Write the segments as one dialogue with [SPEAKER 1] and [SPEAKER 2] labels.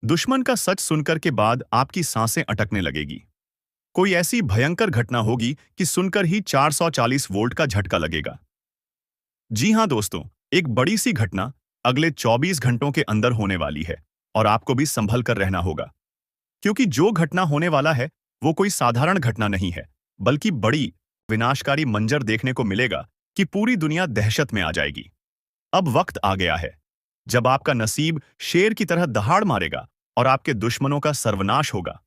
[SPEAKER 1] दुश्मन का सच सुनकर के बाद आपकी सांसें अटकने लगेगी। कोई ऐसी भयंकर घटना होगी कि सुनकर ही 440 वोल्ट का झटका लगेगा। जी हां दोस्तों, एक बड़ी सी घटना अगले 24 घंटों के अंदर होने वाली है और आपको भी संभल कर रहना होगा। क्योंकि जो घटना होने वाला है वो कोई साधारण घटना नहीं है, बल्कि बड़ी विनाशकारी मंजर देखने को मिलेगा कि पूरी दुनिया दहशत में आ जाएगी। अब वक्त आ गया है जब आपका नसीब शेर की तरह दहाड़ मारेगा और आपके दुश्मनों का सर्वनाश होगा।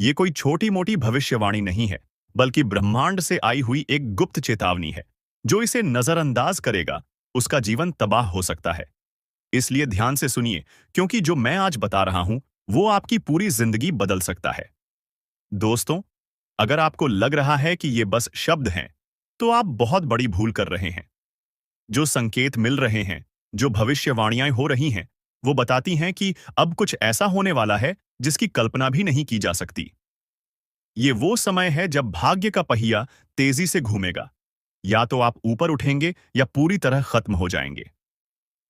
[SPEAKER 1] ये कोई छोटी मोटी भविष्यवाणी नहीं है, बल्कि ब्रह्मांड से आई हुई एक गुप्त चेतावनी है। जो इसे नजरअंदाज करेगा उसका जीवन तबाह हो सकता है। इसलिए ध्यान से सुनिए, क्योंकि जो मैं आज बता रहा हूं वो आपकी पूरी जिंदगी बदल सकता है। दोस्तों, अगर आपको लग रहा है कि ये बस शब्द हैं, तो आप बहुत बड़ी भूल कर रहे हैं। जो संकेत मिल रहे हैं, जो भविष्यवाणियां हो रही हैं, वो बताती हैं कि अब कुछ ऐसा होने वाला है जिसकी कल्पना भी नहीं की जा सकती। ये वो समय है जब भाग्य का पहिया तेजी से घूमेगा। या तो आप ऊपर उठेंगे या पूरी तरह खत्म हो जाएंगे।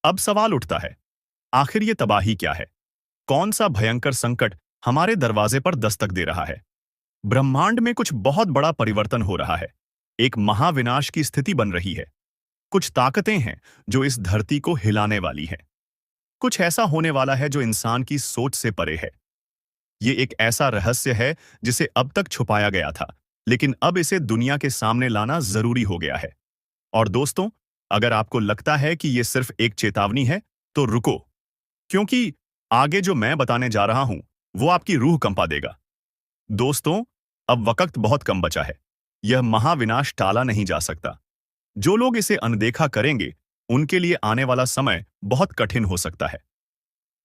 [SPEAKER 1] अब सवाल उठता है, आखिर ये तबाही क्या है? कौन सा भयंकर संकट हमारे दरवाजे पर दस्तक दे रहा है? ब्रह्मांड में कुछ बहुत बड़ा परिवर्तन हो रहा है। एक महाविनाश की स्थिति बन रही है। कुछ ताकतें हैं जो इस धरती को हिलाने वाली हैं। कुछ ऐसा होने वाला है जो इंसान की सोच से परे है। ये एक ऐसा रहस्य है जिसे अब तक छुपाया गया था, लेकिन अब इसे दुनिया के सामने लाना जरूरी हो गया है। और दोस्तों, अगर आपको लगता है कि ये सिर्फ एक चेतावनी है, तो रुको, क्योंकि आगे जो मैं बताने जा रहा हूं वो आपकी रूह कंपा देगा। दोस्तों, अब वक्त बहुत कम बचा है। यह महाविनाश टाला नहीं जा सकता। जो लोग इसे अनदेखा करेंगे, उनके लिए आने वाला समय बहुत कठिन हो सकता है।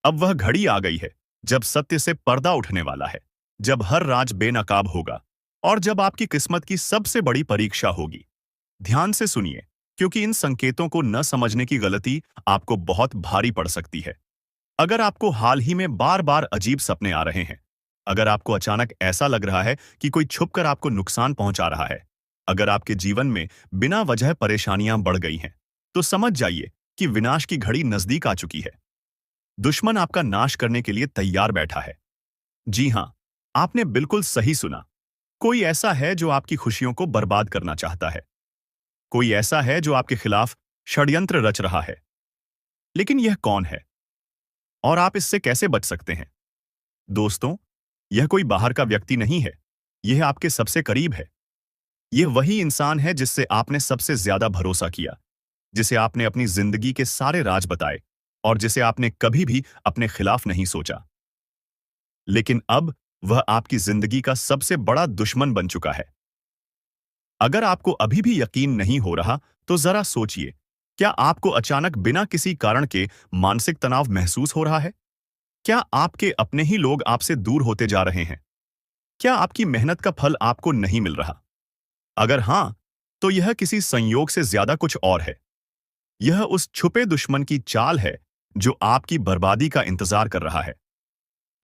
[SPEAKER 1] अब वह घड़ी आ गई है जब सत्य से पर्दा उठने वाला है, जब हर राज बेनकाब होगा और जब आपकी किस्मत की सबसे बड़ी परीक्षा होगी। ध्यान से सुनिए, क्योंकि इन संकेतों को न समझने की गलती आपको बहुत भारी पड़ सकती है। अगर आपको हाल ही में बार बार अजीब सपने आ रहे हैं, अगर आपको अचानक ऐसा लग रहा है कि कोई छुपकर आपको नुकसान पहुंचा रहा है, अगर आपके जीवन में बिना वजह परेशानियां बढ़ गई हैं, तो समझ जाइए कि विनाश की घड़ी नजदीक आ चुकी है। दुश्मन आपका नाश करने के लिए तैयार बैठा है। जी हां, आपने बिल्कुल सही सुना। कोई ऐसा है जो आपकी खुशियों को बर्बाद करना चाहता है। कोई ऐसा है जो आपके खिलाफ षड्यंत्र रच रहा है। लेकिन यह कौन है और आप इससे कैसे बच सकते हैं? दोस्तों, यह कोई बाहर का व्यक्ति नहीं है। यह आपके सबसे करीब है। यह वही इंसान है जिससे आपने सबसे ज्यादा भरोसा किया, जिसे आपने अपनी जिंदगी के सारे राज बताए और जिसे आपने कभी भी अपने खिलाफ नहीं सोचा। लेकिन अब वह आपकी जिंदगी का सबसे बड़ा दुश्मन बन चुका है। अगर आपको अभी भी यकीन नहीं हो रहा, तो जरा सोचिए, क्या आपको अचानक बिना किसी कारण के मानसिक तनाव महसूस हो रहा है? क्या आपके अपने ही लोग आपसे दूर होते जा रहे हैं? क्या आपकी मेहनत का फल आपको नहीं मिल रहा? अगर हां, तो यह किसी संयोग से ज्यादा कुछ और है। यह उस छुपे दुश्मन की चाल है जो आपकी बर्बादी का इंतजार कर रहा है।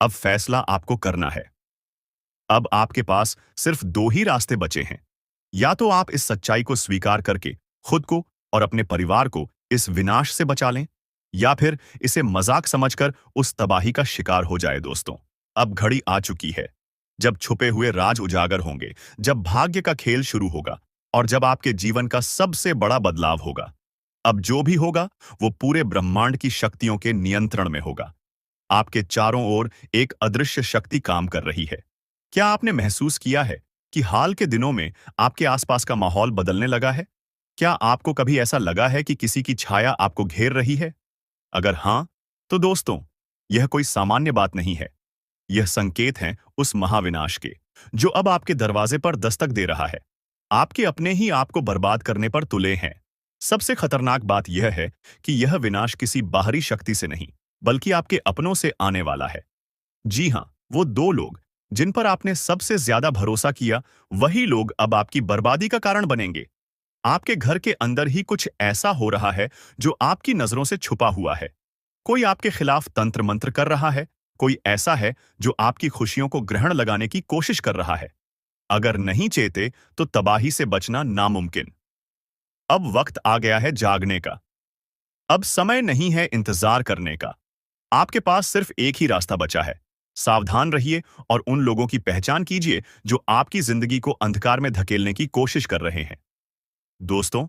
[SPEAKER 1] अब फैसला आपको करना है। अब आपके पास सिर्फ दो ही रास्ते बचे हैं। या तो आप इस सच्चाई को स्वीकार करके खुद को और अपने परिवार को इस विनाश से बचा लें, या फिर इसे मजाक समझकर उस तबाही का शिकार हो जाए। दोस्तों, अब घड़ी आ चुकी है जब छुपे हुए राज उजागर होंगे, जब भाग्य का खेल शुरू होगा और जब आपके जीवन का सबसे बड़ा बदलाव होगा। अब जो भी होगा वो पूरे ब्रह्मांड की शक्तियों के नियंत्रण में होगा। आपके चारों ओर एक अदृश्य शक्ति काम कर रही है। क्या आपने महसूस किया है कि हाल के दिनों में आपके आसपास का माहौल बदलने लगा है? क्या आपको कभी ऐसा लगा है कि किसी की छाया आपको घेर रही है? अगर हां, तो दोस्तों, यह कोई सामान्य बात नहीं है। यह संकेत हैं उस महाविनाश के, जो अब आपके दरवाजे पर दस्तक दे रहा है। आपके अपने ही आपको बर्बाद करने पर तुले हैं। सबसे खतरनाक बात यह है कि यह विनाश किसी बाहरी शक्ति से नहीं, बल्कि आपके अपनों से आने वाला है। जी हां, वो दो लोग जिन पर आपने सबसे ज्यादा भरोसा किया, वही लोग अब आपकी बर्बादी का कारण बनेंगे। आपके घर के अंदर ही कुछ ऐसा हो रहा है जो आपकी नजरों से छुपा हुआ है। कोई आपके खिलाफ तंत्र मंत्र कर रहा है। कोई ऐसा है जो आपकी खुशियों को ग्रहण लगाने की कोशिश कर रहा है। अगर नहीं चेते, तो तबाही से बचना नामुमकिन। अब वक्त आ गया है जागने का। अब समय नहीं है इंतजार करने का। आपके पास सिर्फ एक ही रास्ता बचा है। सावधान रहिए और उन लोगों की पहचान कीजिए जो आपकी जिंदगी को अंधकार में धकेलने की कोशिश कर रहे हैं। दोस्तों,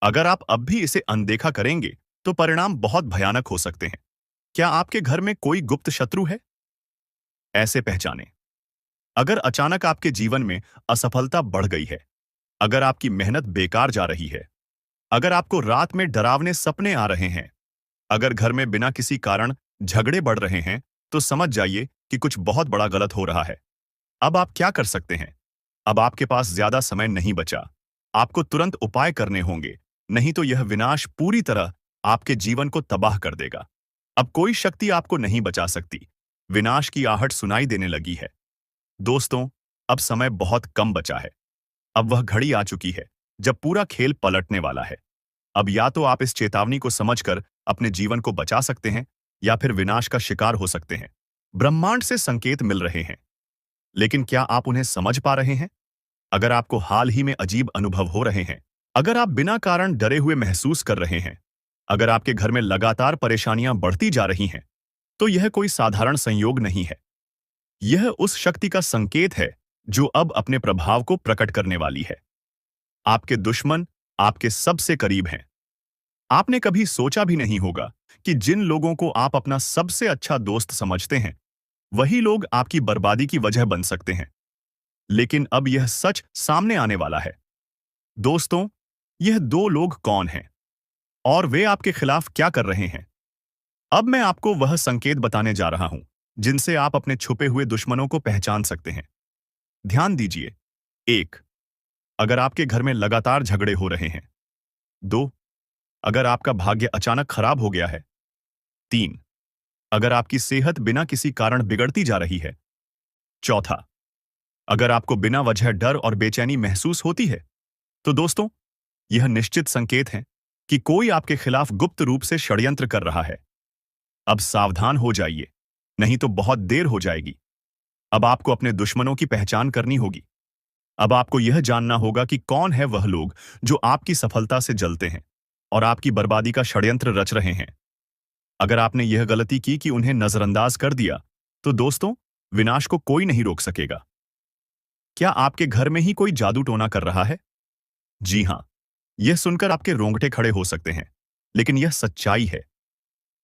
[SPEAKER 1] अगर आप अब भी इसे अनदेखा करेंगे, तो परिणाम बहुत भयानक हो सकते हैं। क्या आपके घर में कोई गुप्त शत्रु है? ऐसे पहचानें। अगर अचानक आपके जीवन में असफलता बढ़ गई है, अगर आपकी मेहनत बेकार जा रही है, अगर आपको रात में डरावने सपने आ रहे हैं, अगर घर में बिना किसी कारण झगड़े बढ़ रहे हैं, तो समझ जाइए कि कुछ बहुत बड़ा गलत हो रहा है। अब आप क्या कर सकते हैं? अब आपके पास ज्यादा समय नहीं बचा। आपको तुरंत उपाय करने होंगे, नहीं तो यह विनाश पूरी तरह आपके जीवन को तबाह कर देगा। अब कोई शक्ति आपको नहीं बचा सकती। विनाश की आहट सुनाई देने लगी है। दोस्तों, अब समय बहुत कम बचा है। अब वह घड़ी आ चुकी है जब पूरा खेल पलटने वाला है। अब या तो आप इस चेतावनी को समझकर अपने जीवन को बचा सकते हैं, या फिर विनाश का शिकार हो सकते हैं। ब्रह्मांड से संकेत मिल रहे हैं, लेकिन क्या आप उन्हें समझ पा रहे हैं? अगर आपको हाल ही में अजीब अनुभव हो रहे हैं, अगर आप बिना कारण डरे हुए महसूस कर रहे हैं, अगर आपके घर में लगातार परेशानियां बढ़ती जा रही हैं, तो यह कोई साधारण संयोग नहीं है। यह उस शक्ति का संकेत है जो अब अपने प्रभाव को प्रकट करने वाली है। आपके दुश्मन आपके सबसे करीब हैं। आपने कभी सोचा भी नहीं होगा कि जिन लोगों को आप अपना सबसे अच्छा दोस्त समझते हैं, वही लोग आपकी बर्बादी की वजह बन सकते हैं। लेकिन अब यह सच सामने आने वाला है। दोस्तों, यह दो लोग कौन हैं और वे आपके खिलाफ क्या कर रहे हैं? अब मैं आपको वह संकेत बताने जा रहा हूं जिनसे आप अपने छुपे हुए दुश्मनों को पहचान सकते हैं। ध्यान दीजिए। 1. अगर आपके घर में लगातार झगड़े हो रहे हैं। 2. अगर आपका भाग्य अचानक खराब हो गया है। 3. अगर आपकी सेहत बिना किसी कारण बिगड़ती जा रही है। 4. अगर आपको बिना वजह डर और बेचैनी महसूस होती है। तो दोस्तों, यह निश्चित संकेत है कि कोई आपके खिलाफ गुप्त रूप से षड्यंत्र कर रहा है। अब सावधान हो जाइए, नहीं तो बहुत देर हो जाएगी। अब आपको अपने दुश्मनों की पहचान करनी होगी। अब आपको यह जानना होगा कि कौन है वह लोग जो आपकी सफलता से जलते हैं और आपकी बर्बादी का षड्यंत्र रच रहे हैं। अगर आपने यह गलती की कि उन्हें नजरअंदाज कर दिया, तो दोस्तों, विनाश को कोई नहीं रोक सकेगा। क्या आपके घर में ही कोई जादू टोना कर रहा है? जी हां, यह सुनकर आपके रोंगटे खड़े हो सकते हैं, लेकिन यह सच्चाई है।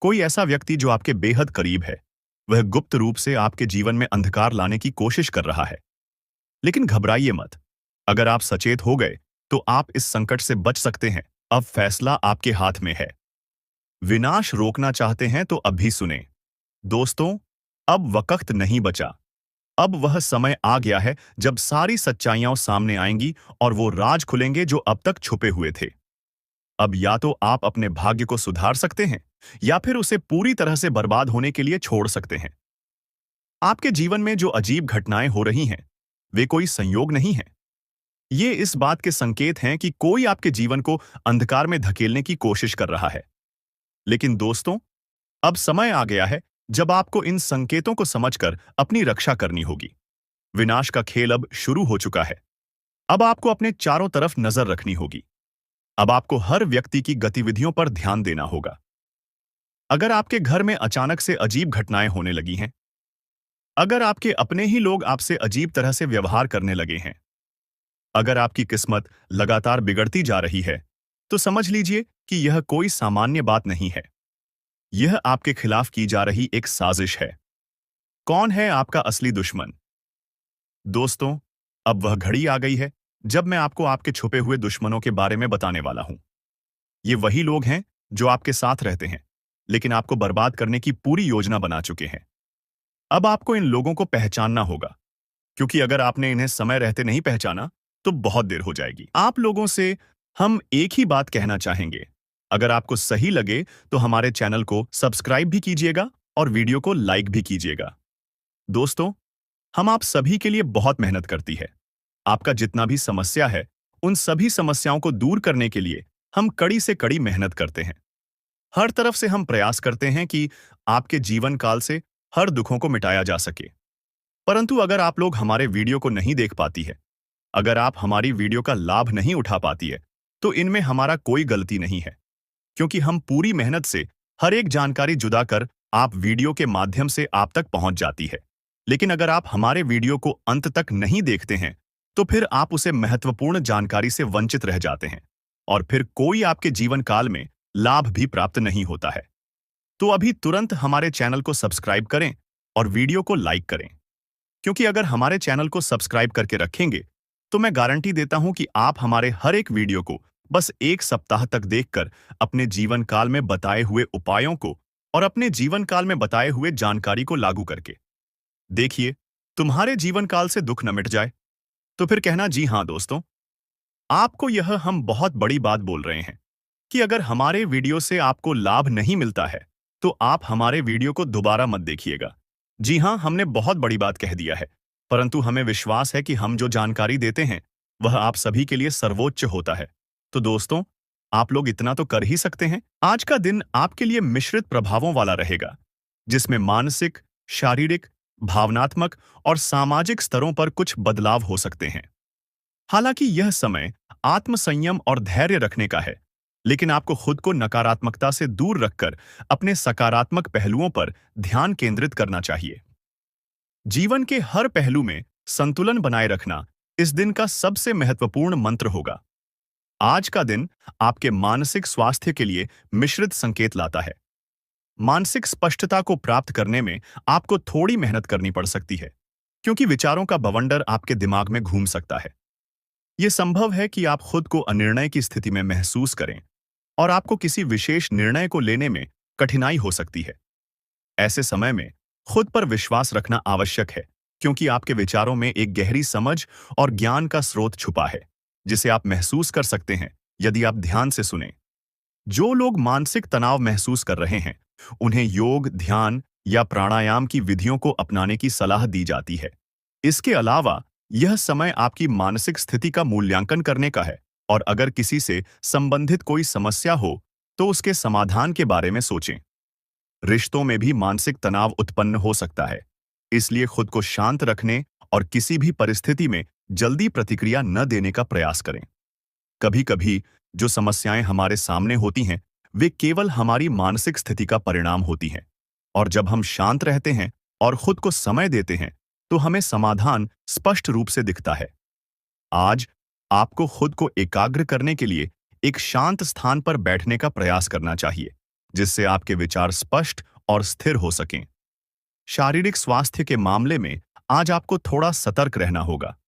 [SPEAKER 1] कोई ऐसा व्यक्ति जो आपके बेहद करीब है, वह गुप्त रूप से आपके जीवन में अंधकार लाने की कोशिश कर रहा है। लेकिन घबराइए मत। अगर आप सचेत हो गए, तो आप इस संकट से बच सकते हैं। अब फैसला आपके हाथ में है। विनाश रोकना चाहते हैं तो अभी सुने। दोस्तों, अब वक्त नहीं बचा। अब वह समय आ गया है जब सारी सच्चाइयां सामने आएंगी और वो राज खुलेंगे जो अब तक छुपे हुए थे। अब या तो आप अपने भाग्य को सुधार सकते हैं, या फिर उसे पूरी तरह से बर्बाद होने के लिए छोड़ सकते हैं। आपके जीवन में जो अजीब घटनाएं हो रही हैं, वे कोई संयोग नहीं हैं। ये इस बात के संकेत हैं कि कोई आपके जीवन को अंधकार में धकेलने की कोशिश कर रहा है। लेकिन दोस्तों, अब समय आ गया है जब आपको इन संकेतों को समझकर अपनी रक्षा करनी होगी। विनाश का खेल अब शुरू हो चुका है। अब आपको अपने चारों तरफ नजर रखनी होगी। अब आपको हर व्यक्ति की गतिविधियों पर ध्यान देना होगा। अगर आपके घर में अचानक से अजीब घटनाएं होने लगी हैं, अगर आपके अपने ही लोग आपसे अजीब तरह से व्यवहार करने लगे हैं, अगर आपकी किस्मत लगातार बिगड़ती जा रही है, तो समझ लीजिए कि यह कोई सामान्य बात नहीं है। यह आपके खिलाफ की जा रही एक साजिश है। कौन है आपका असली दुश्मन? दोस्तों, अब वह घड़ी आ गई है जब मैं आपको आपके छुपे हुए दुश्मनों के बारे में बताने वाला हूं। ये वही लोग हैं जो आपके साथ रहते हैं, लेकिन आपको बर्बाद करने की पूरी योजना बना चुके हैं। अब आपको इन लोगों को पहचानना होगा, क्योंकि अगर आपने इन्हें समय रहते नहीं पहचाना, तो बहुत देर हो जाएगी। आप लोगों से हम एक ही बात कहना चाहेंगे। अगर आपको सही लगे तो हमारे चैनल को सब्सक्राइब भी कीजिएगा और वीडियो को लाइक भी कीजिएगा। दोस्तों, हम आप सभी के लिए बहुत मेहनत करती है। आपका जितना भी समस्या है, उन सभी समस्याओं को दूर करने के लिए हम कड़ी से कड़ी मेहनत करते हैं। हर तरफ से हम प्रयास करते हैं कि आपके जीवन काल से हर दुखों को मिटाया जा सके। परंतु अगर आप लोग हमारे वीडियो को नहीं देख पाती है, अगर आप हमारी वीडियो का लाभ नहीं उठा पाती है, तो इनमें हमारा कोई गलती नहीं है, क्योंकि हम पूरी मेहनत से हर एक जानकारी जुदा कर आप वीडियो के माध्यम से आप तक पहुंच जाती है। लेकिन अगर आप हमारे वीडियो को अंत तक नहीं देखते हैं, तो फिर आप उसे महत्वपूर्ण जानकारी से वंचित रह जाते हैं और फिर कोई आपके जीवन काल में लाभ भी प्राप्त नहीं होता है। तो अभी तुरंत हमारे चैनल को सब्सक्राइब करें और वीडियो को लाइक करें, क्योंकि अगर हमारे चैनल को सब्सक्राइब करके रखेंगे तो मैं गारंटी देता हूं कि आप हमारे हर एक वीडियो को बस 1 सप्ताह तक देखकर अपने जीवन काल में बताए हुए उपायों को और अपने जीवन काल में बताए हुए जानकारी को लागू करके देखिए, तुम्हारे जीवन काल से दुख न मिट जाए। तो फिर कहना जी हाँ दोस्तों, आपको यह हम बहुत बड़ी बात बोल रहे हैं कि अगर हमारे वीडियो से आपको लाभ नहीं मिलता है तो आप हमारे वीडियो को दोबारा मत देखिएगा। जी हाँ, हमने बहुत बड़ी बात कह दिया है, परंतु हमें विश्वास है कि हम जो जानकारी देते हैं वह आप सभी के लिए सर्वोच्च होता है। तो दोस्तों, आप लोग इतना तो कर ही सकते हैं। आज का दिन आपके लिए मिश्रित प्रभावों वाला रहेगा, जिसमें मानसिक, शारीरिक, भावनात्मक और सामाजिक स्तरों पर कुछ बदलाव हो सकते हैं। हालांकि यह समय आत्मसंयम और धैर्य रखने का है, लेकिन आपको खुद को नकारात्मकता से दूर रखकर अपने सकारात्मक पहलुओं पर ध्यान केंद्रित करना चाहिए। जीवन के हर पहलू में संतुलन बनाए रखना इस दिन का सबसे महत्वपूर्ण मंत्र होगा। आज का दिन आपके मानसिक स्वास्थ्य के लिए मिश्रित संकेत लाता है। मानसिक स्पष्टता को प्राप्त करने में आपको थोड़ी मेहनत करनी पड़ सकती है, क्योंकि विचारों का बवंडर आपके दिमाग में घूम सकता है। यह संभव है कि आप खुद को अनिर्णय की स्थिति में महसूस करें और आपको किसी विशेष निर्णय को लेने में कठिनाई हो सकती है। ऐसे समय में खुद पर विश्वास रखना आवश्यक है, क्योंकि आपके विचारों में एक गहरी समझ और ज्ञान का स्रोत छुपा है, जिसे आप महसूस कर सकते हैं यदि आप ध्यान से सुनें। जो लोग मानसिक तनाव महसूस कर रहे हैं, उन्हें योग, ध्यान या प्राणायाम की विधियों को अपनाने की सलाह दी जाती है। इसके अलावा यह समय आपकी मानसिक स्थिति का मूल्यांकन करने का है और अगर किसी से संबंधित कोई समस्या हो तो उसके समाधान के बारे में सोचें। रिश्तों में भी मानसिक तनाव उत्पन्न हो सकता है, इसलिए खुद को शांत रखने और किसी भी परिस्थिति में जल्दी प्रतिक्रिया न देने का प्रयास करें। कभी-कभी जो समस्याएं हमारे सामने होती हैं, वे केवल हमारी मानसिक स्थिति का परिणाम होती हैं, और जब हम शांत रहते हैं और खुद को समय देते हैं, तो हमें समाधान स्पष्ट रूप से दिखता है। आज आपको खुद को एकाग्र करने के लिए एक शांत स्थान पर बैठने का प्रयास करना चाहिए, जिससे आपके विचार स्पष्ट और स्थिर हो सकें। शारीरिक स्वास्थ्य के मामले में आज आपको थोड़ा सतर्क रहना होगा।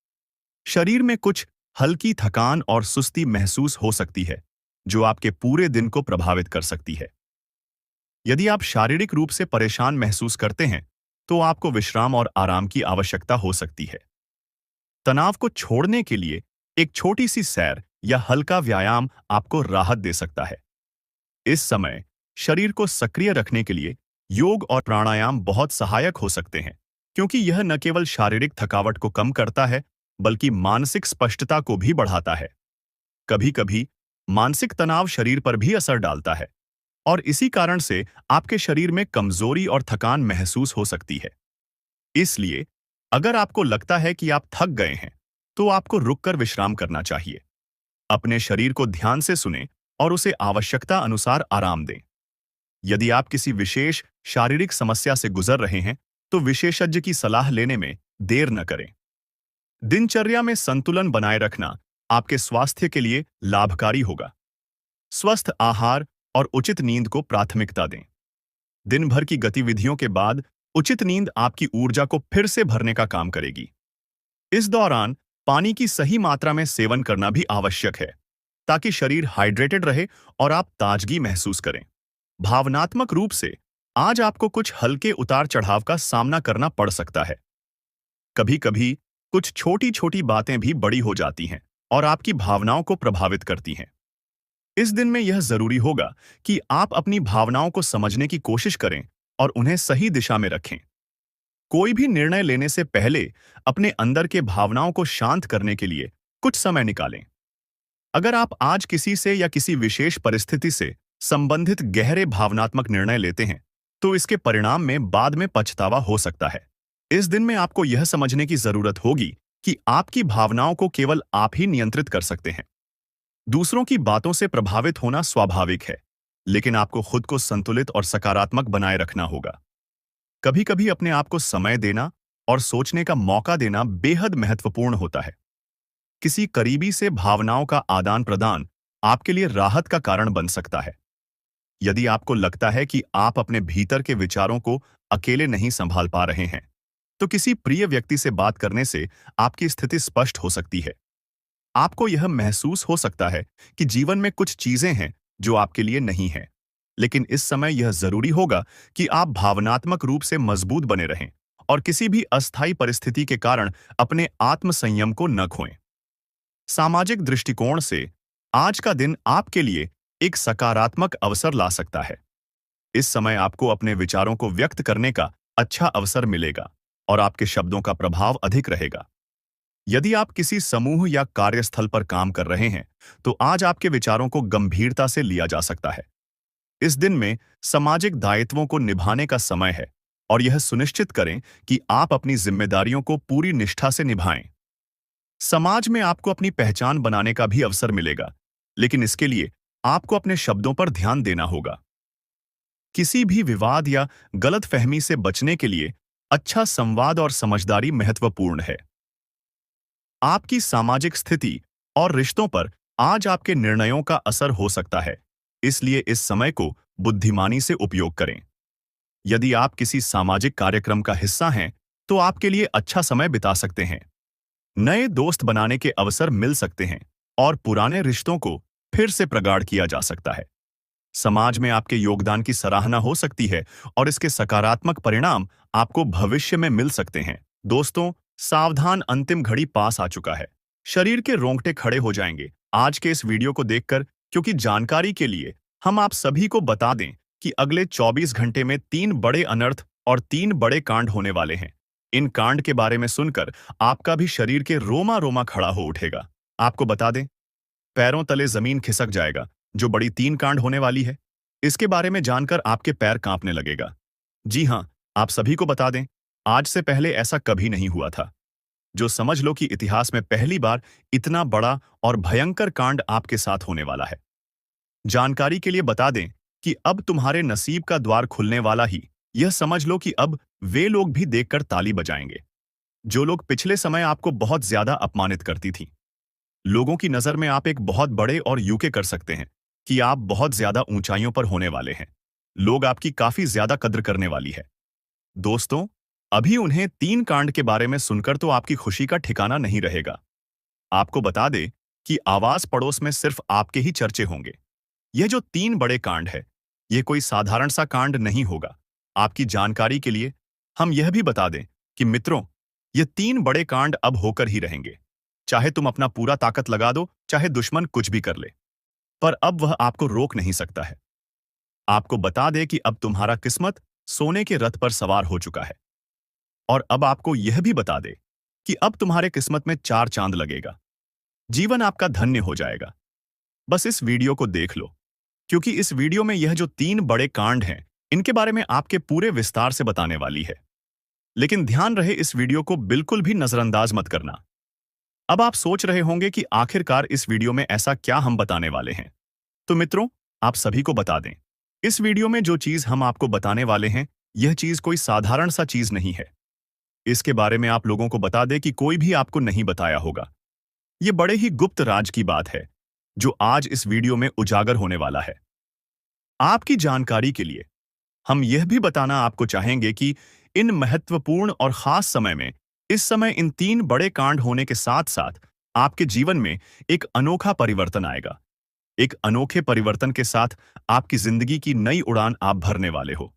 [SPEAKER 1] शरीर में कुछ हल्की थकान और सुस्ती महसूस हो सकती है, जो आपके पूरे दिन को प्रभावित कर सकती है। यदि आप शारीरिक रूप से परेशान महसूस करते हैं, तो आपको विश्राम और आराम की आवश्यकता हो सकती है। तनाव को छोड़ने के लिए एक छोटी सी सैर या हल्का व्यायाम आपको राहत दे सकता है। इस समय शरीर को सक्रिय रखने के लिए योग और प्राणायाम बहुत सहायक हो सकते हैं, क्योंकि यह न केवल शारीरिक थकावट को कम करता है, बल्कि मानसिक स्पष्टता को भी बढ़ाता है। कभी-कभी मानसिक तनाव शरीर पर भी असर डालता है और इसी कारण से आपके शरीर में कमजोरी और थकान महसूस हो सकती है। इसलिए अगर आपको लगता है कि आप थक गए हैं, तो आपको रुककर विश्राम करना चाहिए। अपने शरीर को ध्यान से सुनें और उसे आवश्यकता अनुसार आराम दें। यदि आप किसी विशेष शारीरिक समस्या से गुजर रहे हैं, तो विशेषज्ञ की सलाह लेने में देर न करें। दिनचर्या में संतुलन बनाए रखना आपके स्वास्थ्य के लिए लाभकारी होगा। स्वस्थ आहार और उचित नींद को प्राथमिकता दें। दिन भर की गतिविधियों के बाद उचित नींद आपकी ऊर्जा को फिर से भरने का काम करेगी। इस दौरान पानी की सही मात्रा में सेवन करना भी आवश्यक है, ताकि शरीर हाइड्रेटेड रहे और आप ताजगी महसूस करें। भावनात्मक रूप से आज आपको कुछ हल्के उतार चढ़ाव का सामना करना पड़ सकता है। कभी-कभी कुछ छोटी-छोटी बातें भी बड़ी हो जाती हैं और आपकी भावनाओं को प्रभावित करती हैं। इस दिन में यह जरूरी होगा कि आप अपनी भावनाओं को समझने की कोशिश करें और उन्हें सही दिशा में रखें। कोई भी निर्णय लेने से पहले अपने अंदर के भावनाओं को शांत करने के लिए कुछ समय निकालें। अगर आप आज किसी से या किसी विशेष परिस्थिति से संबंधित गहरे भावनात्मक निर्णय लेते हैं, तो इसके परिणाम में बाद में पछतावा हो सकता है। इस दिन में आपको यह समझने की जरूरत होगी कि आपकी भावनाओं को केवल आप ही नियंत्रित कर सकते हैं। दूसरों की बातों से प्रभावित होना स्वाभाविक है, लेकिन आपको खुद को संतुलित और सकारात्मक बनाए रखना होगा। कभी कभी अपने आप को समय देना और सोचने का मौका देना बेहद महत्वपूर्ण होता है। किसी करीबी से भावनाओं का आदान प्रदान आपके लिए राहत का कारण बन सकता है। यदि आपको लगता है कि आप अपने भीतर के विचारों को अकेले नहीं संभाल पा रहे हैं, तो किसी प्रिय व्यक्ति से बात करने से आपकी स्थिति स्पष्ट हो सकती है। आपको यह महसूस हो सकता है कि जीवन में कुछ चीजें हैं जो आपके लिए नहीं हैं, लेकिन इस समय यह जरूरी होगा कि आप भावनात्मक रूप से मजबूत बने रहें और किसी भी अस्थायी परिस्थिति के कारण अपने आत्मसंयम को न खोएं। सामाजिक दृष्टिकोण से आज का दिन आपके लिए एक सकारात्मक अवसर ला सकता है। इस समय आपको अपने विचारों को व्यक्त करने का अच्छा अवसर मिलेगा और आपके शब्दों का प्रभाव अधिक रहेगा। यदि आप किसी समूह या कार्यस्थल पर काम कर रहे हैं, तो आज आपके विचारों को गंभीरता से लिया जा सकता है। इस दिन में सामाजिक दायित्वों को निभाने का समय है और यह सुनिश्चित करें कि आप अपनी जिम्मेदारियों को पूरी निष्ठा से निभाएं। समाज में आपको अपनी पहचान बनाने का भी अवसर मिलेगा, लेकिन इसके लिए आपको अपने शब्दों पर ध्यान देना होगा। किसी भी विवाद या गलतफहमी से बचने के लिए अच्छा संवाद और समझदारी महत्वपूर्ण है। आपकी सामाजिक स्थिति और रिश्तों पर आज आपके निर्णयों का असर हो सकता है, इसलिए इस समय को बुद्धिमानी से उपयोग करें। यदि आप किसी सामाजिक कार्यक्रम का हिस्सा हैं, तो आपके लिए अच्छा समय बिता सकते हैं। नए दोस्त बनाने के अवसर मिल सकते हैं और पुराने रिश्तों को फिर से प्रगाढ़ किया जा सकता है। समाज में आपके योगदान की सराहना हो सकती है और इसके सकारात्मक परिणाम आपको भविष्य में मिल सकते हैं। दोस्तों, सावधान, अंतिम घड़ी पास आ चुका है। शरीर के रोंगटे खड़े हो जाएंगे आज के इस वीडियो को देखकर, क्योंकि जानकारी के लिए हम आप सभी को बता दें कि अगले 24 घंटे में 3 बड़े अनर्थ और 3 बड़े कांड होने वाले हैं। इन कांड के बारे में सुनकर आपका भी शरीर के रोमा रोमा खड़ा हो उठेगा। आपको बता दें, पैरों तले जमीन खिसक जाएगा जो बड़ी 3 कांड होने वाली है। इसके बारे में जानकर आपके पैर कांपने लगेगा। जी हाँ, आप सभी को बता दें, आज से पहले ऐसा कभी नहीं हुआ था। जो समझ लो कि इतिहास में पहली बार इतना बड़ा और भयंकर कांड आपके साथ होने वाला है। जानकारी के लिए बता दें कि अब तुम्हारे नसीब का द्वार खुलने वाला ही, यह समझ लो कि अब वे लोग भी देखकर ताली बजाएंगे जो लोग पिछले समय आपको बहुत ज्यादा अपमानित करती थी। लोगों की नजर में आप एक बहुत बड़े और यूके कर सकते हैं कि आप बहुत ज्यादा ऊंचाइयों पर होने वाले हैं। लोग आपकी काफी ज्यादा कद्र करने वाली है। दोस्तों, अभी उन्हें 3 कांड के बारे में सुनकर तो आपकी खुशी का ठिकाना नहीं रहेगा। आपको बता दे कि आवाज पड़ोस में सिर्फ आपके ही चर्चे होंगे। यह जो 3 बड़े कांड है, यह कोई साधारण सा कांड नहीं होगा। आपकी जानकारी के लिए हम यह भी बता दें कि मित्रों, ये 3 बड़े कांड अब होकर ही रहेंगे। चाहे तुम अपना पूरा ताकत लगा दो, चाहे दुश्मन कुछ भी कर ले, पर अब वह आपको रोक नहीं सकता है। आपको बता दे कि अब तुम्हारा किस्मत सोने के रथ पर सवार हो चुका है। और अब आपको यह भी बता दे कि अब तुम्हारे किस्मत में 4 चांद लगेगा। जीवन आपका धन्य हो जाएगा। बस इस वीडियो को देख लो, क्योंकि इस वीडियो में यह जो 3 बड़े कांड हैं, इनके बारे में आपके पूरे विस्तार से बताने वाली है। लेकिन ध्यान रहे, इस वीडियो को बिल्कुल भी नजरअंदाज मत करना। अब आप सोच रहे होंगे कि आखिरकार इस वीडियो में ऐसा क्या हम बताने वाले हैं। तो मित्रों, आप सभी को बता दें, इस वीडियो में जो चीज हम आपको बताने वाले हैं, यह चीज कोई साधारण सा चीज नहीं है। इसके बारे में आप लोगों को बता दें कि कोई भी आपको नहीं बताया होगा। यह बड़े ही गुप्त राज की बात है जो आज इस वीडियो में उजागर होने वाला है। आपकी जानकारी के लिए हम यह भी बताना आपको चाहेंगे कि इन महत्वपूर्ण और खास समय में, इस समय इन 3 बड़े कांड होने के साथ साथ आपके जीवन में एक अनोखा परिवर्तन आएगा। एक अनोखे परिवर्तन के साथ आपकी जिंदगी की नई उड़ान आप भरने वाले हो।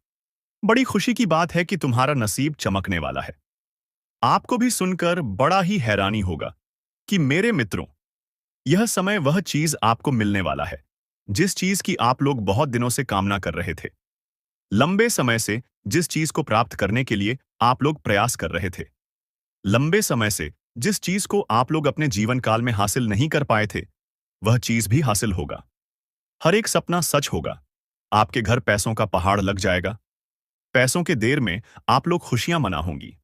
[SPEAKER 1] बड़ी खुशी की बात है कि तुम्हारा नसीब चमकने वाला है। आपको भी सुनकर बड़ा ही हैरानी होगा कि मेरे मित्रों, यह समय वह चीज आपको मिलने वाला है जिस चीज की आप लोग बहुत दिनों से कामना कर रहे थे। लंबे समय से जिस चीज को प्राप्त करने के लिए आप लोग प्रयास कर रहे थे। लंबे समय से जिस चीज को आप लोग अपने जीवन काल में हासिल नहीं कर पाए थे, वह चीज भी हासिल होगा। हर एक सपना सच होगा। आपके घर पैसों का पहाड़ लग जाएगा। पैसों के देर में आप लोग खुशियां मना होंगी।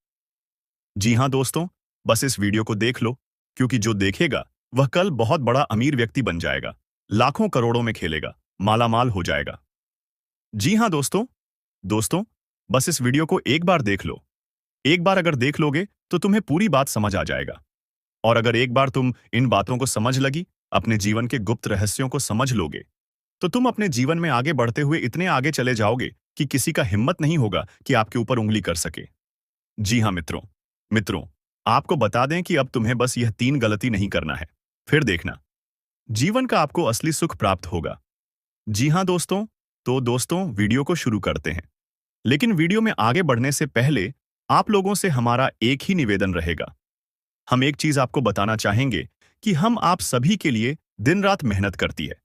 [SPEAKER 1] जी हां दोस्तों, बस इस वीडियो को देख लो, क्योंकि जो देखेगा वह कल बहुत बड़ा अमीर व्यक्ति बन जाएगा, लाखों करोड़ों में खेलेगा, मालामाल हो जाएगा। जी हाँ दोस्तों, दोस्तों, बस इस वीडियो को एक बार देख लो। एक बार अगर देख लोगे तो तुम्हें पूरी बात समझ आ जाएगा। और अगर एक बार तुम इन बातों को समझ लगी, अपने जीवन के गुप्त रहस्यों को समझ लोगे, तो तुम अपने जीवन में आगे बढ़ते हुए इतने आगे चले जाओगे कि किसी का हिम्मत नहीं होगा कि आपके ऊपर उंगली कर सके। जी हाँ मित्रों, मित्रों, आपको बता दें कि अब तुम्हें बस यह 3 गलती नहीं करना है। फिर देखना, जीवन का आपको असली सुख प्राप्त होगा। जी हाँ दोस्तों, तो दोस्तों वीडियो को शुरू करते हैं। लेकिन वीडियो में आगे बढ़ने से पहले आप लोगों से हमारा एक ही निवेदन रहेगा। हम एक चीज आपको बताना चाहेंगे कि हम आप सभी के लिए दिन रात मेहनत करती है,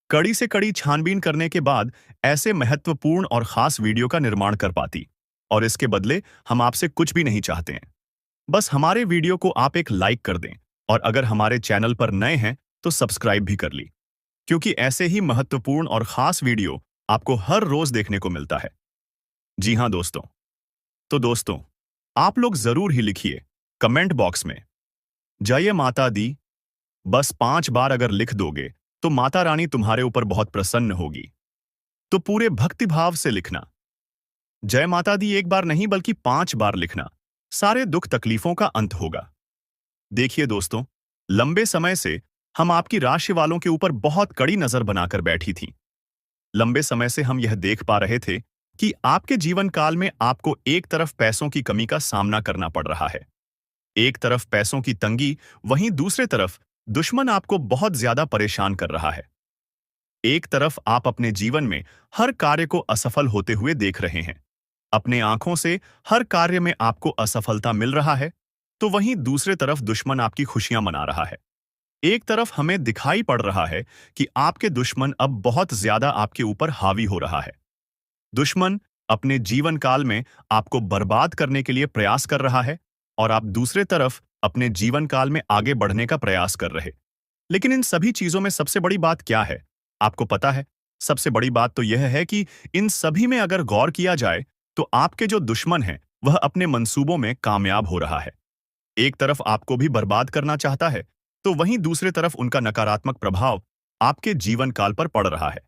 [SPEAKER 1] कड़ी से कड़ी छानबीन करने के बाद ऐसे महत्वपूर्ण और खास वीडियो का निर्माण कर पाती। और इसके बदले हम आपसे कुछ भी नहीं चाहते हैं। बस हमारे वीडियो को आप एक लाइक कर दें, और अगर हमारे चैनल पर नए हैं तो सब्सक्राइब भी कर ली, क्योंकि ऐसे ही महत्वपूर्ण और खास वीडियो आपको हर रोज देखने को मिलता है। जी हाँ दोस्तों, तो दोस्तों, आप लोग जरूर ही लिखिए कमेंट बॉक्स में जय माता दी। बस 5 बार अगर लिख दोगे तो माता रानी तुम्हारे ऊपर बहुत प्रसन्न होगी। तो पूरे भक्तिभाव से लिखना। जय माता दी एक बार नहीं बल्कि 5 बार लिखना। सारे दुख तकलीफों का अंत होगा। देखिए दोस्तों, लंबे समय से हम आपकी राशि वालों के ऊपर बहुत कड़ी नजर बनाकर बैठी थी। लंबे समय से हम यह देख पा रहे थे कि आपके जीवन काल में आपको एक तरफ पैसों की कमी का सामना करना पड़ रहा है। एक तरफ पैसों की तंगी, वहीं दूसरे तरफ दुश्मन आपको बहुत ज्यादा परेशान कर रहा है। एक तरफ आप अपने जीवन में हर कार्य को असफल होते हुए देख रहे हैं, अपने आंखों से हर कार्य में आपको असफलता मिल रहा है, तो वहीं दूसरे तरफ दुश्मन आपकी खुशियां मना रहा है। एक तरफ हमें दिखाई पड़ रहा है कि आपके दुश्मन अब बहुत ज्यादा आपके ऊपर हावी हो रहा है। दुश्मन अपने जीवन काल में आपको बर्बाद करने के लिए प्रयास कर रहा है, और आप दूसरे तरफ अपने जीवन काल में आगे बढ़ने का प्रयास कर रहे। लेकिन इन सभी चीजों में सबसे बड़ी बात क्या है, आपको पता है? सबसे बड़ी बात तो यह है कि इन सभी में अगर गौर किया जाए तो आपके जो दुश्मन हैं वह अपने मंसूबों में कामयाब हो रहा है। एक तरफ आपको भी बर्बाद करना चाहता है, तो वहीं दूसरे तरफ उनका नकारात्मक प्रभाव आपके जीवन काल पर पड़ रहा है।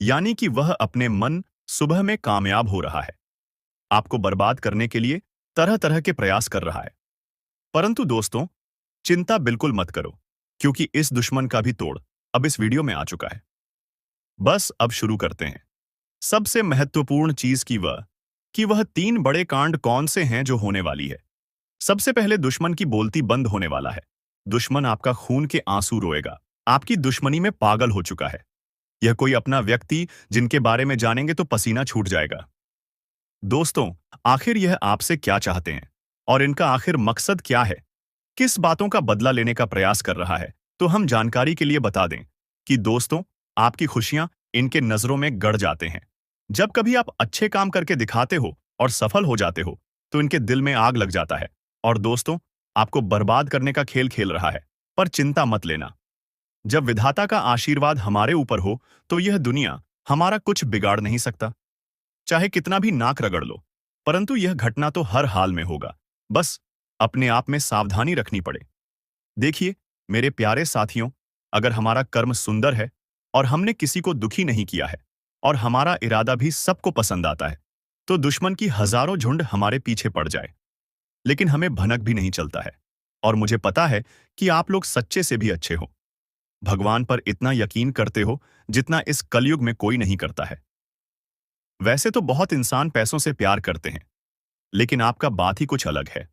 [SPEAKER 1] यानी कि वह अपने मन सुबह में कामयाब हो रहा है, आपको बर्बाद करने के लिए तरह तरह के प्रयास कर रहा है। परंतु दोस्तों, चिंता बिल्कुल मत करो, क्योंकि इस दुश्मन का भी तोड़ अब इस वीडियो में आ चुका है। बस अब शुरू करते हैं। सबसे महत्वपूर्ण चीज कि वह 3 बड़े कांड कौन से हैं जो होने वाली है। सबसे पहले दुश्मन की बोलती बंद होने वाला है। दुश्मन आपका खून के आंसू रोएगा, आपकी दुश्मनी में पागल हो चुका है। यह कोई अपना व्यक्ति जिनके बारे में जानेंगे तो पसीना छूट जाएगा। दोस्तों, आखिर यह आपसे क्या चाहते हैं और इनका आखिर मकसद क्या है? किस बातों का बदला लेने का प्रयास कर रहा है? तो हम जानकारी के लिए बता दें कि दोस्तों, आपकी खुशियां इनके नजरों में गड़ जाते हैं। जब कभी आप अच्छे काम करके दिखाते हो और सफल हो जाते हो, तो इनके दिल में आग लग जाता है और दोस्तों, आपको बर्बाद करने का खेल खेल रहा है। पर चिंता मत लेना, जब विधाता का आशीर्वाद हमारे ऊपर हो तो यह दुनिया हमारा कुछ बिगाड़ नहीं सकता। चाहे कितना भी नाक रगड़ लो, परंतु यह घटना तो हर हाल में होगा। बस अपने आप में सावधानी रखनी पड़े। देखिए मेरे प्यारे साथियों, अगर हमारा कर्म सुंदर है और हमने किसी को दुखी नहीं किया है और हमारा इरादा भी सबको पसंद आता है, तो दुश्मन की हजारों झुंड हमारे पीछे पड़ जाए, लेकिन हमें भनक भी नहीं चलता है। और मुझे पता है कि आप लोग सच्चे से भी अच्छे हो, भगवान पर इतना यकीन करते हो जितना इस कलयुग में कोई नहीं करता है। वैसे तो बहुत इंसान पैसों से प्यार करते हैं, लेकिन आपका बात ही कुछ अलग है।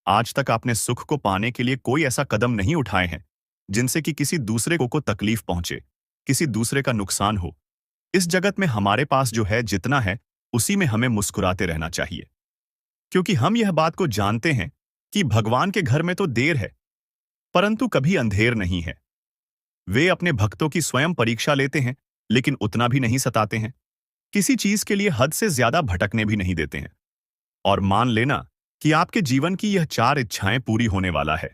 [SPEAKER 1] आज तक आपने सुख को पाने के लिए कोई ऐसा कदम नहीं उठाए हैं जिनसे कि किसी दूसरे को तकलीफ पहुंचे, किसी दूसरे का नुकसान हो। इस जगत में हमारे पास जो है, जितना है, उसी में हमें मुस्कुराते रहना चाहिए, क्योंकि हम यह बात को जानते हैं कि भगवान के घर में तो देर है, परंतु कभी अंधेर नहीं है। वे अपने भक्तों की स्वयं परीक्षा लेते हैं, लेकिन उतना भी नहीं सताते हैं। किसी चीज के लिए हद से ज्यादा भटकने भी नहीं देते हैं। और मान लेना कि आपके जीवन की यह 4 इच्छाएं पूरी होने वाला है।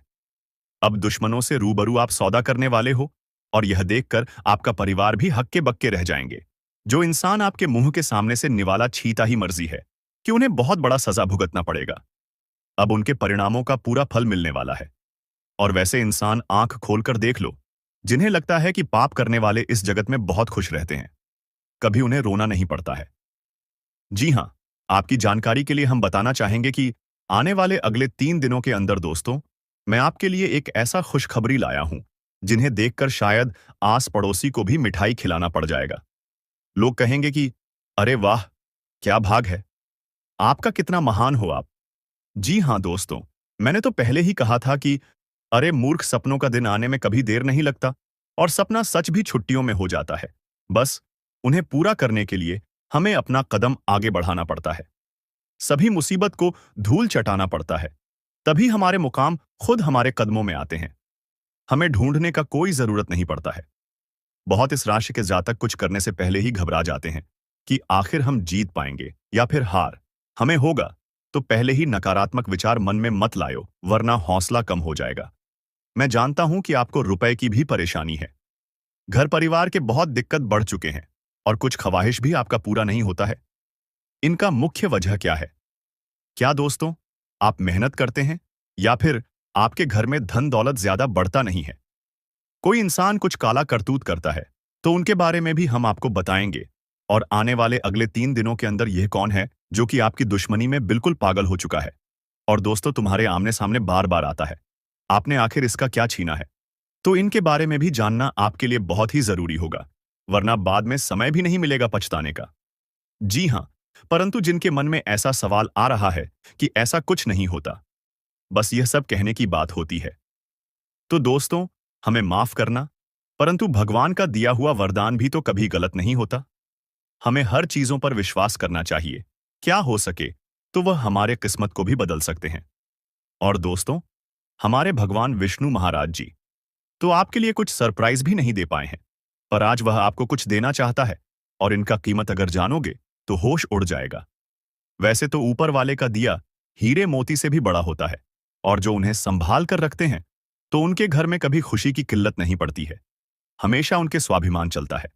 [SPEAKER 1] अब दुश्मनों से रूबरू आप सौदा करने वाले हो, और यह देखकर आपका परिवार भी हक्के बक्के रह जाएंगे। जो इंसान आपके मुंह के सामने से निवाला छीता ही मर्जी है कि उन्हें बहुत बड़ा सजा भुगतना पड़ेगा। अब उनके परिणामों का पूरा फल मिलने वाला है। और वैसे इंसान आंख खोलकर देख लो, जिन्हें लगता है कि पाप करने वाले इस जगत में बहुत खुश रहते हैं। कभी उन्हें रोना नहीं पड़ता है। जी हाँ, आपकी जानकारी के लिए हम बताना चाहेंगे कि आने वाले अगले 3 दिनों के अंदर दोस्तों, मैं आपके लिए एक ऐसा खुशखबरी लाया हूं, जिन्हें देखकर शायद आस पड़ोसी को भी मिठाई खिलाना पड़ जाएगा। लोग कहेंगे कि अरे वाह, क्या भाग है, आपका कितना महान हो आप। जी हाँ दोस्तों, मैंने तो पहले ही कहा था कि अरे मूर्ख, सपनों का दिन आने में कभी देर नहीं लगता और सपना सच भी छुट्टियों में हो जाता है। बस उन्हें पूरा करने के लिए हमें अपना कदम आगे बढ़ाना पड़ता है। सभी मुसीबत को धूल चटाना पड़ता है, तभी हमारे मुकाम खुद हमारे कदमों में आते हैं। हमें ढूंढने का कोई जरूरत नहीं पड़ता है। बहुत इस राशि के जातक कुछ करने से पहले ही घबरा जाते हैं कि आखिर हम जीत पाएंगे या फिर हार हमें होगा। तो पहले ही नकारात्मक विचार मन में मत लायो, वरना हौसला कम हो जाएगा। मैं जानता हूं कि आपको रुपए की भी परेशानी है, घर परिवार के बहुत दिक्कत बढ़ चुके हैं और कुछ ख्वाहिश भी आपका पूरा नहीं होता है। इनका मुख्य वजह क्या है? क्या दोस्तों, आप मेहनत करते हैं या फिर आपके घर में धन दौलत ज्यादा बढ़ता नहीं है? कोई इंसान कुछ काला करतूत करता है तो उनके बारे में भी हम आपको बताएंगे। और आने वाले अगले 3 दिनों के अंदर यह कौन है जो कि आपकी दुश्मनी में बिल्कुल पागल हो चुका है और दोस्तों तुम्हारे आमने सामने बार बार आता है, आपने आखिर इसका क्या छीना है? तो इनके बारे में भी जानना आपके लिए बहुत ही जरूरी होगा, वरना बाद में समय भी नहीं मिलेगा पछताने का। जी हाँ, परंतु जिनके मन में ऐसा सवाल आ रहा है कि ऐसा कुछ नहीं होता, बस यह सब कहने की बात होती है, तो दोस्तों हमें माफ करना, परंतु भगवान का दिया हुआ वरदान भी तो कभी गलत नहीं होता। हमें हर चीजों पर विश्वास करना चाहिए, क्या हो सके तो वह हमारे किस्मत को भी बदल सकते हैं। और दोस्तों, हमारे भगवान विष्णु महाराज जी तो आपके लिए कुछ सरप्राइज भी नहीं दे पाए हैं, पर आज वह आपको कुछ देना चाहता है और इनका कीमत अगर जानोगे तो होश उड़ जाएगा। वैसे तो ऊपर वाले का दिया हीरे मोती से भी बड़ा होता है और जो उन्हें संभाल कर रखते हैं तो उनके घर में कभी खुशी की किल्लत नहीं पड़ती है, हमेशा उनके स्वाभिमान चलता है।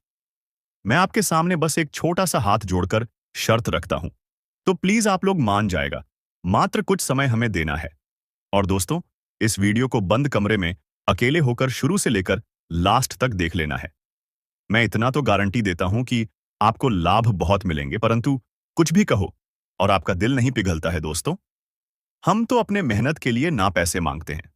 [SPEAKER 1] मैं आपके सामने बस एक छोटा सा हाथ जोड़कर शर्त रखता हूं, तो प्लीज आप लोग मान जाएगा, मात्र कुछ समय हमें देना है। और दोस्तों, इस वीडियो को बंद कमरे में अकेले होकर शुरू से लेकर लास्ट तक देख लेना है। मैं इतना तो गारंटी देता हूं कि आपको लाभ बहुत मिलेंगे, परंतु कुछ भी कहो और आपका दिल नहीं पिघलता है दोस्तों। हम तो अपने मेहनत के लिए ना पैसे मांगते हैं,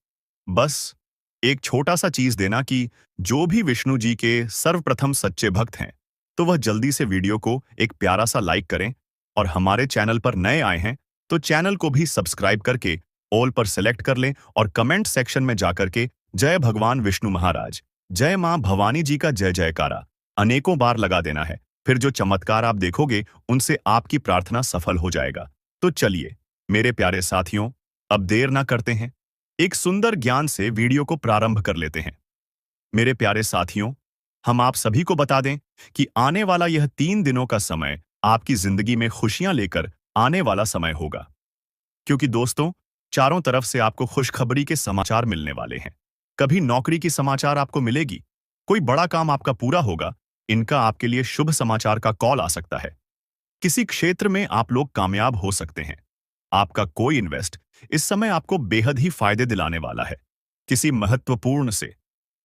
[SPEAKER 1] बस एक छोटा सा चीज देना कि जो भी विष्णु जी के सर्वप्रथम सच्चे भक्त हैं तो वह जल्दी से वीडियो को एक प्यारा सा लाइक करें और हमारे चैनल पर नए आए हैं तो चैनल को भी सब्सक्राइब करके ऑल पर सेलेक्ट कर लें और कमेंट सेक्शन में जाकर के जय भगवान विष्णु महाराज, जय मां भवानी जी का जय जयकारा अनेकों बार लगा देना है। फिर जो चमत्कार आप देखोगे उनसे आपकी प्रार्थना सफल हो जाएगा। तो चलिए मेरे प्यारे साथियों, अब देर ना करते हैं, एक सुंदर ज्ञान से वीडियो को प्रारंभ कर लेते हैं। मेरे प्यारे साथियों, हम आप सभी को बता दें कि आने वाला यह 3 दिनों का समय आपकी जिंदगी में खुशियां लेकर आने वाला समय होगा, क्योंकि दोस्तों चारों तरफ से आपको खुशखबरी के समाचार मिलने वाले हैं। कभी नौकरी की समाचार आपको मिलेगी, कोई बड़ा काम आपका पूरा होगा, इनका आपके लिए शुभ समाचार का कॉल आ सकता है। किसी क्षेत्र में आप लोग कामयाब हो सकते हैं। आपका कोई इन्वेस्ट इस समय आपको बेहद ही फायदे दिलाने वाला है। किसी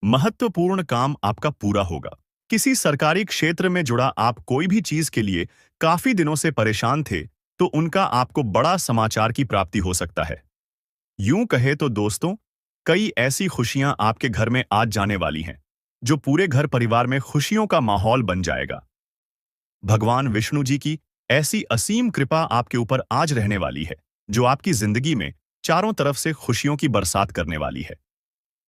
[SPEAKER 1] महत्वपूर्ण काम आपका पूरा होगा। किसी सरकारी क्षेत्र में जुड़ा आप कोई भी चीज के लिए काफी दिनों से परेशान थे तो उनका आपको बड़ा समाचार की प्राप्ति हो सकता है। यूं कहे तो दोस्तों, कई ऐसी खुशियां आपके घर में आज जाने वाली हैं जो पूरे घर परिवार में खुशियों का माहौल बन जाएगा। भगवान विष्णु जी की ऐसी असीम कृपा आपके ऊपर आज रहने वाली है जो आपकी जिंदगी में चारों तरफ से खुशियों की बरसात करने वाली है।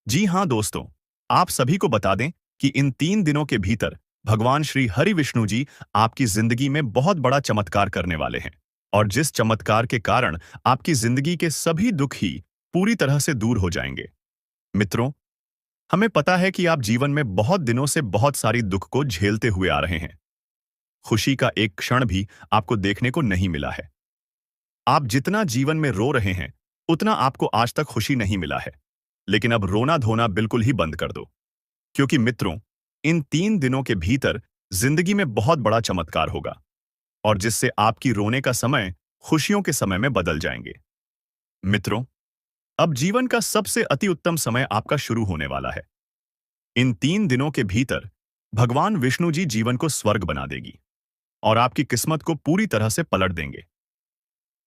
[SPEAKER 1] जी हां दोस्तों, आप सभी को बता दें कि इन 3 दिनों के भीतर भगवान श्री हरि विष्णु जी आपकी जिंदगी में बहुत बड़ा चमत्कार करने वाले हैं और जिस चमत्कार के कारण आपकी जिंदगी के सभी दुख ही पूरी तरह से दूर हो जाएंगे। मित्रों, हमें पता है कि आप जीवन में बहुत दिनों से बहुत सारी दुख को झेलते हुए आ रहे हैं। खुशी का एक क्षण भी आपको देखने को नहीं मिला है। आप जितना जीवन में रो रहे हैं उतना आपको आज तक खुशी नहीं मिला है, लेकिन अब रोना धोना बिल्कुल ही बंद कर दो, क्योंकि मित्रों इन 3 दिनों के भीतर जिंदगी में बहुत बड़ा चमत्कार होगा और जिससे आपकी रोने का समय खुशियों के समय में बदल जाएंगे। मित्रों, अब जीवन का सबसे अति उत्तम समय आपका शुरू होने वाला है। इन 3 दिनों के भीतर भगवान विष्णु जी जीवन को स्वर्ग बना देगी। और आपकी किस्मत को पूरी तरह से पलट देंगे।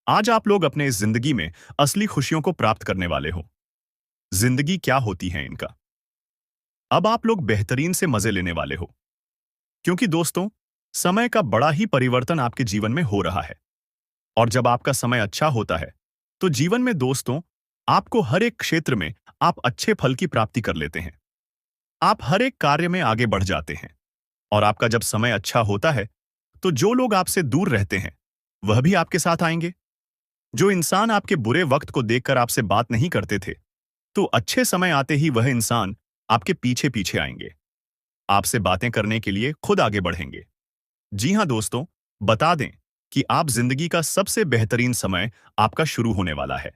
[SPEAKER 1] आज आप लोग अपने इस जिंदगी में असली खुशियों को प्राप्त करने वाले हो। जिंदगी क्या होती है इनका? अब आप लोग बेहतरीन से मजे लेने वाले हो। क्योंकि दोस्तों, समय का बड़ा ही परिवर्तन आपके जीवन में हो रहा है। और जब आपका समय अच्छा होता है, तो जीवन में दोस्तों, आपको हर एक क्षेत्र में आप अच्छे फल की प्राप्ति कर लेते हैं। आप हर एक कार्य में आगे बढ़ जाते हैं। और आपका जब समय अच्छा होता है, तो जो लोग आपसे दूर रहते हैं, वह भी आपके साथ आएंगे। जो इंसान आपके बुरे वक्त को देखकर आपसे बात नहीं करते थे, तो अच्छे समय आते ही वह इंसान आपके पीछे पीछे आएंगे। आपसे बातें करने के लिए खुद आगे बढ़ेंगे। जी हाँ दोस्तों, बता दें कि आप जिंदगी का सबसे बेहतरीन समय आपका शुरू होने वाला है।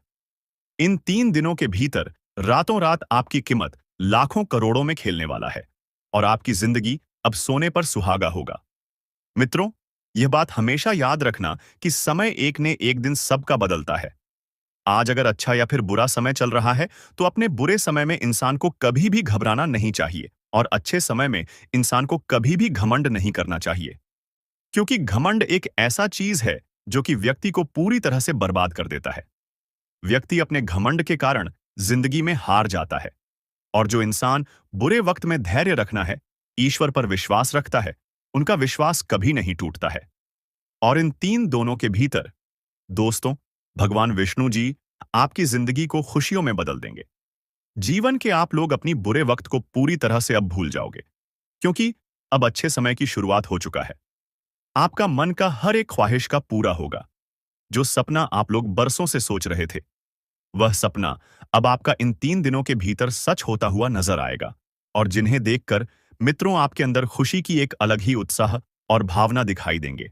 [SPEAKER 1] इन 3 दिनों के भीतर रातों रात आपकी कीमत लाखों करोड़ों में खेलने वाला है। और आपकी जिंदगी अब सोने पर सुहागा होगा। मित्रों, यह बात हमेशा याद रखना कि समय एक ने एक दिन सबका बदलता है। आज अगर अच्छा या फिर बुरा समय चल रहा है, तो अपने बुरे समय में इंसान को कभी भी घबराना नहीं चाहिए और अच्छे समय में इंसान को कभी भी घमंड नहीं करना चाहिए। क्योंकि घमंड एक ऐसा चीज है जो कि व्यक्ति को पूरी तरह से बर्बाद कर देता है। व्यक्ति अपने घमंड के कारण जिंदगी में हार जाता है। और जो इंसान बुरे वक्त में धैर्य रखना है, ईश्वर पर विश्वास रखता है, उनका विश्वास कभी नहीं टूटता है। और इन 3 दोनों के भीतर दोस्तों, भगवान विष्णु जी आपकी जिंदगी को खुशियों में बदल देंगे। जीवन के आप लोग अपनी बुरे वक्त को पूरी तरह से अब भूल जाओगे। क्योंकि अब अच्छे समय की शुरुआत हो चुका है। आपका मन का हर एक ख्वाहिश का पूरा होगा। जो सपना आप लोग बरसों से सोच रहे थे, वह सपना अब आपका इन 3 दिनों के भीतर सच होता हुआ नजर आएगा। और जिन्हें देखकर मित्रों आपके अंदर खुशी की एक अलग ही उत्साह और भावना दिखाई देंगे।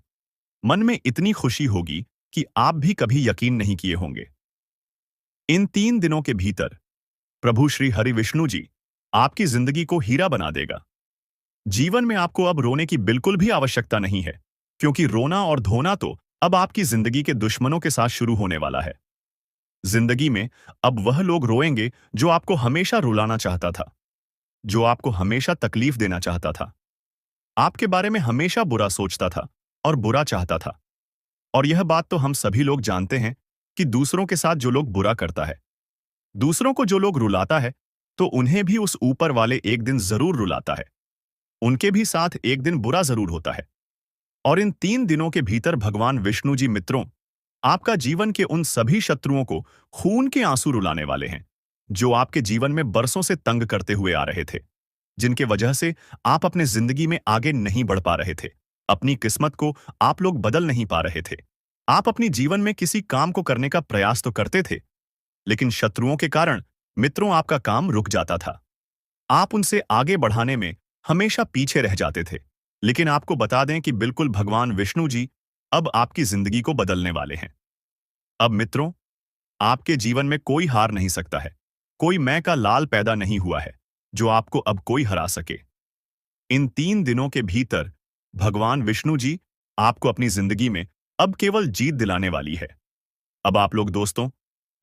[SPEAKER 1] मन में इतनी खुशी होगी कि आप भी कभी यकीन नहीं किए होंगे। इन 3 दिनों के भीतर प्रभु श्री हरि विष्णु जी आपकी जिंदगी को हीरा बना देगा। जीवन में आपको अब रोने की बिल्कुल भी आवश्यकता नहीं है। क्योंकि रोना और धोना तो अब आपकी जिंदगी के दुश्मनों के साथ शुरू होने वाला है। जिंदगी में अब वह लोग रोएंगे जो आपको हमेशा रुलाना चाहता था, जो आपको हमेशा तकलीफ देना चाहता था, आपके बारे में हमेशा बुरा सोचता था और बुरा चाहता था। और यह बात तो हम सभी लोग जानते हैं कि दूसरों के साथ जो लोग बुरा करता है, दूसरों को जो लोग रुलाता है, तो उन्हें भी उस ऊपर वाले एक दिन जरूर रुलाता है। उनके भी साथ एक दिन बुरा जरूर होता है। और इन 3 दिनों के भीतर भगवान विष्णु जी मित्रों आपका जीवन के उन सभी शत्रुओं को खून के आंसू रुलाने वाले हैं, जो आपके जीवन में बरसों से तंग करते हुए आ रहे थे, जिनके वजह से आप अपने जिंदगी में आगे नहीं बढ़ पा रहे थे। अपनी किस्मत को आप लोग बदल नहीं पा रहे थे। आप अपनी जीवन में किसी काम को करने का प्रयास तो करते थे, लेकिन शत्रुओं के कारण मित्रों आपका काम रुक जाता था। आप उनसे आगे बढ़ाने में हमेशा पीछे रह जाते थे। लेकिन आपको बता दें कि बिल्कुल भगवान विष्णु जी अब आपकी जिंदगी को बदलने वाले हैं। अब मित्रों, आपके जीवन में कोई हार नहीं सकता है। कोई मैं का लाल पैदा नहीं हुआ है जो आपको अब कोई हरा सके। इन 3 दिनों के भीतर भगवान विष्णु जी आपको अपनी जिंदगी में अब केवल जीत दिलाने वाली है। अब आप लोग दोस्तों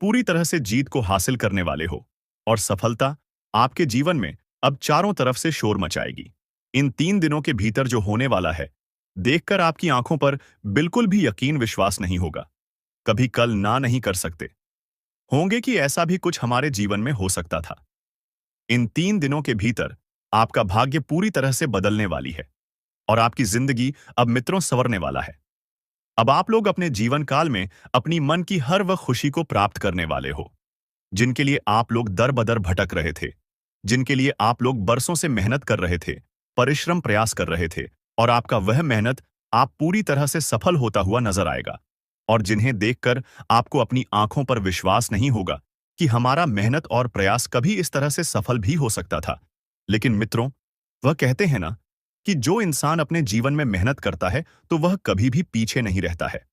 [SPEAKER 1] पूरी तरह से जीत को हासिल करने वाले हो और सफलता आपके जीवन में अब चारों तरफ से शोर मचाएगी। इन 3 दिनों के भीतर जो होने वाला है, देखकर आपकी आंखों पर बिल्कुल भी यकीन विश्वास नहीं होगा। कभी कल ना नहीं कर सकते होंगे कि ऐसा भी कुछ हमारे जीवन में हो सकता था। इन 3 दिनों के भीतर आपका भाग्य पूरी तरह से बदलने वाली है और आपकी जिंदगी अब मित्रों संवरने वाला है। अब आप लोग अपने जीवन काल में अपनी मन की हर वह खुशी को प्राप्त करने वाले हो, जिनके लिए आप लोग दर बदर भटक रहे थे, जिनके लिए आप लोग बरसों से मेहनत कर रहे थे, परिश्रम प्रयास कर रहे थे। और आपका वह मेहनत आप पूरी तरह से सफल होता हुआ नजर आएगा। और जिन्हें देखकर आपको अपनी आंखों पर विश्वास नहीं होगा कि हमारा मेहनत और प्रयास कभी इस तरह से सफल भी हो सकता था। लेकिन मित्रों, वह कहते हैं ना कि जो इंसान अपने जीवन में मेहनत करता है, तो वह कभी भी पीछे नहीं रहता है।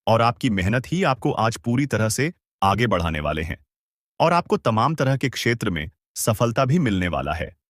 [SPEAKER 1] और आपकी मेहनत ही आपको आज पूरी तरह से आगे बढ़ाने वाले हैं और आपको तमाम तरह के क्षेत्र में सफलता भी मिलने वाला है।